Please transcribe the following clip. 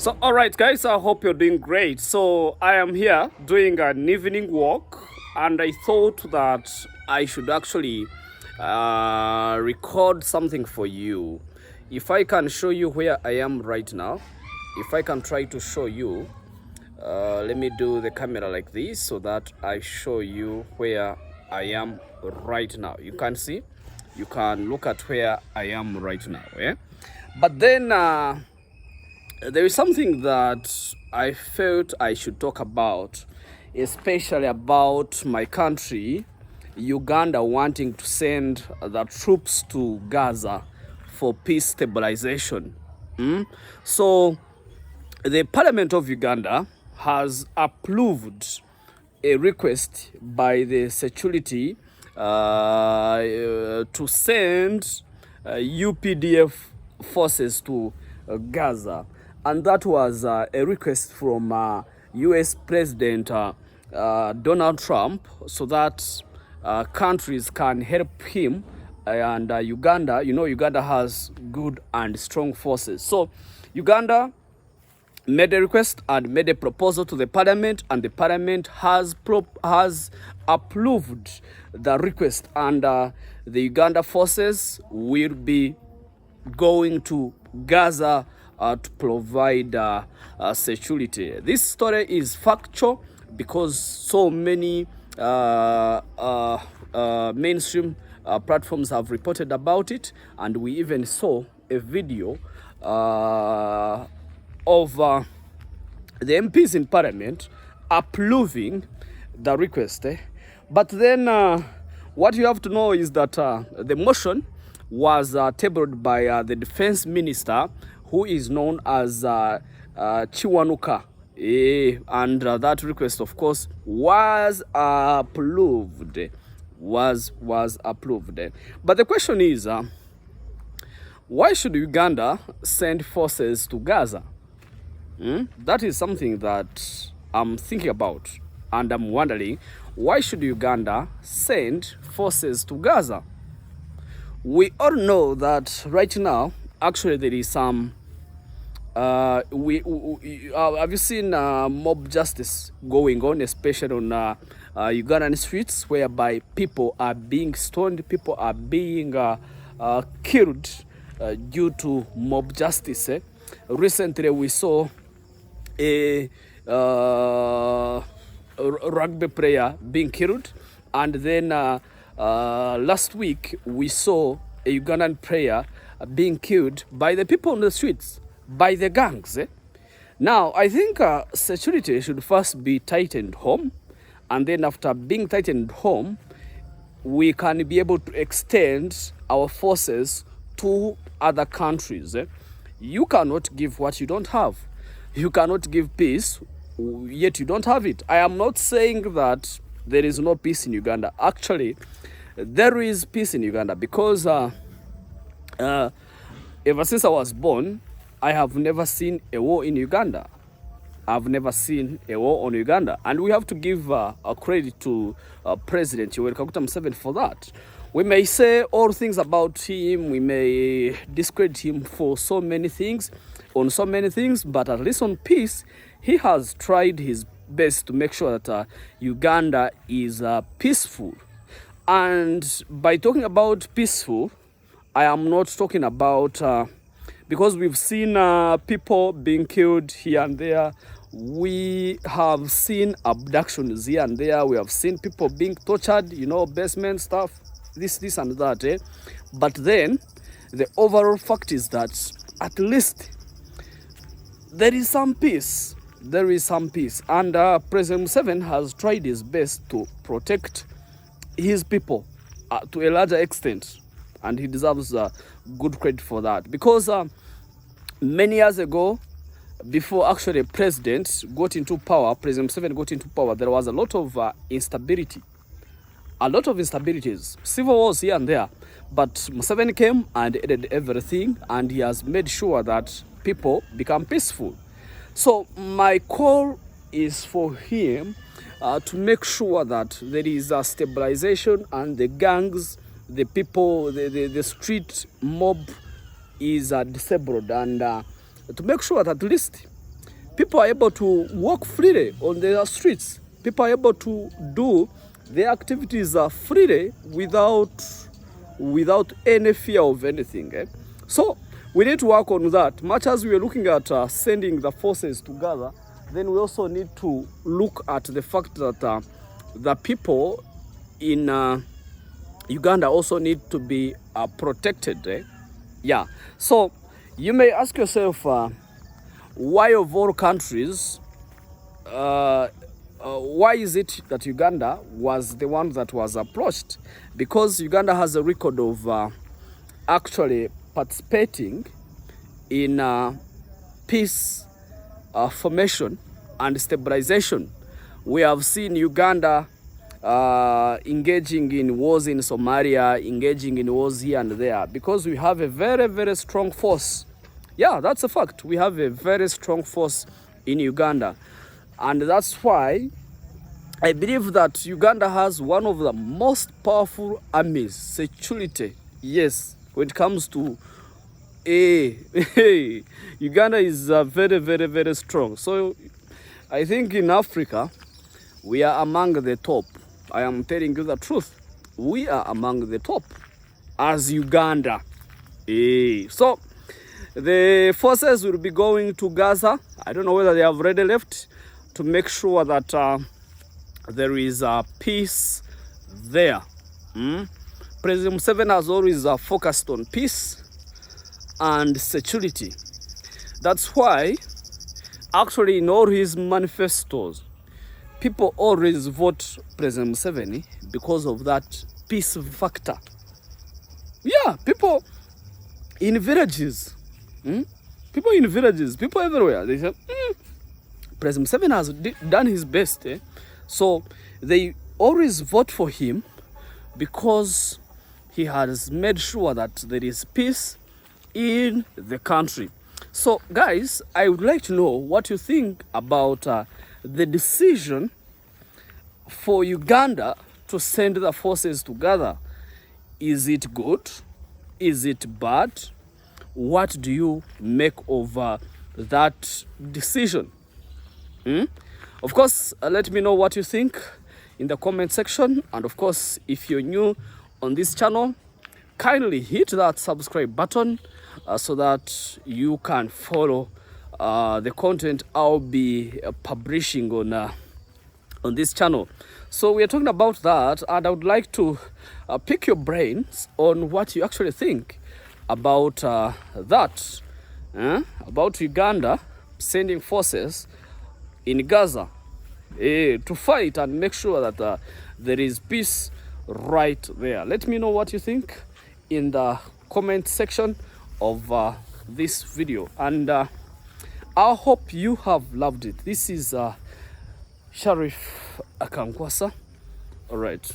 So, all right, guys, I hope you're doing great. So, I am here doing an evening walk, and I thought that I should actually record something for you. If I can show you where I am right now, if I can try to show you, let me do the camera like this so that I show you where I am right now. You can see, you can look at where I am right now. Yeah? But then, there is something that I felt I should talk about, especially about my country, Uganda, wanting to send the troops to Gaza for peace stabilization. So, the Parliament of Uganda has approved a request by the security to send UPDF forces to Gaza. And that was a request from US President Donald Trump, so that countries can help him. And Uganda, Uganda has good and strong forces. So Uganda made a request and made a proposal to the parliament, and the parliament has approved the request, and the Uganda forces will be going to Gaza to provide security. This story is factual because so many mainstream platforms have reported about it, and we even saw a video of the MPs in Parliament approving the request. But then what you have to know is that the motion was tabled by the defense minister, who is known as Chiwanuka. And that request, of course, was approved. Was approved. But the question is, why should Uganda send forces to Gaza? That is something that I'm thinking about, and I'm wondering, why should Uganda send forces to Gaza? We all know that right now, actually, there is some. Have you seen mob justice going on, especially on Ugandan streets, whereby people are being stoned, people are being killed due to mob justice? Recently, we saw a rugby player being killed, and then last week we saw a Ugandan player being killed by the people on the streets, by the gangs. Now, I think security should first be tightened home, and then after being tightened home, we can be able to extend our forces to other countries. You cannot give what you don't have. You cannot give peace, yet you don't have it. I am not saying that there is no peace in Uganda. Actually, there is peace in Uganda, because ever since I was born, I have never seen a war in Uganda. I've never seen a war on Uganda. And we have to give a credit to President Yoweri Kaguta Museveni for that. We may say all things about him, we may discredit him for so many things, on so many things, but at least on peace, he has tried his best to make sure that Uganda is peaceful. And by talking about peaceful, I am not talking about, because we've seen people being killed here and there. We have seen abductions here and there. We have seen people being tortured, basement stuff, this and that. But then, the overall fact is that at least there is some peace. There is some peace. And President Museveni has tried his best to protect his people to a larger extent. And he deserves good credit for that. Because many years ago, before actually President got into power, President Museveni got into power, there was a lot of instability. A lot of instabilities. Civil wars here and there. But Museveni came and ended everything, and he has made sure that people become peaceful. So my call is for him to make sure that there is a stabilization, and the gangs, the people, the street mob is disabled, and to make sure that at least People are able to walk freely on the streets. People are able to do their activities freely without any fear of anything. So we need to work on that. Much as we are looking at sending the forces to Gaza, then we also need to look at the fact that the people in Uganda also need to be protected. Yeah. So you may ask yourself, why of all countries, why is it that Uganda was the one that was approached? Because Uganda has a record of actually participating in peace formation and stabilization. We have seen Uganda engaging in wars in Somalia, engaging in wars here and there, because we have a very, very strong force. Yeah, that's a fact. We have a very strong force in Uganda. And that's why I believe that Uganda has one of the most powerful armies, security. Yes, when it comes to Uganda is very, very, very strong. So I think in Africa, we are among the top. I am telling you the truth. We are among the top as Uganda. So the forces will be going to Gaza. I don't know whether they have already left, to make sure that there is peace there. President Museveni has always focused on peace and security. That's why, actually, in all his manifestos, people always vote President Museveni because of that peace factor. Yeah, people in villages, people everywhere, they say, President Museveni has done his best. So they always vote for him because he has made sure that there is peace in the country. So guys, I would like to know what you think about the decision for Uganda to send the forces together. Is it good? Is it bad? What do you make of that decision? Of course, let me know what you think in the comment section. And of course, if you're new on this channel, kindly hit that subscribe button so that you can follow the content I'll be publishing on this channel. So we are talking about that, and I would like to pick your brains on what you actually think about that, about Uganda sending forces in Gaza to fight and make sure that there is peace right there. Let me know what you think in the comment section of this video, and I hope you have loved it. This is Sharif Akankwasa. All right.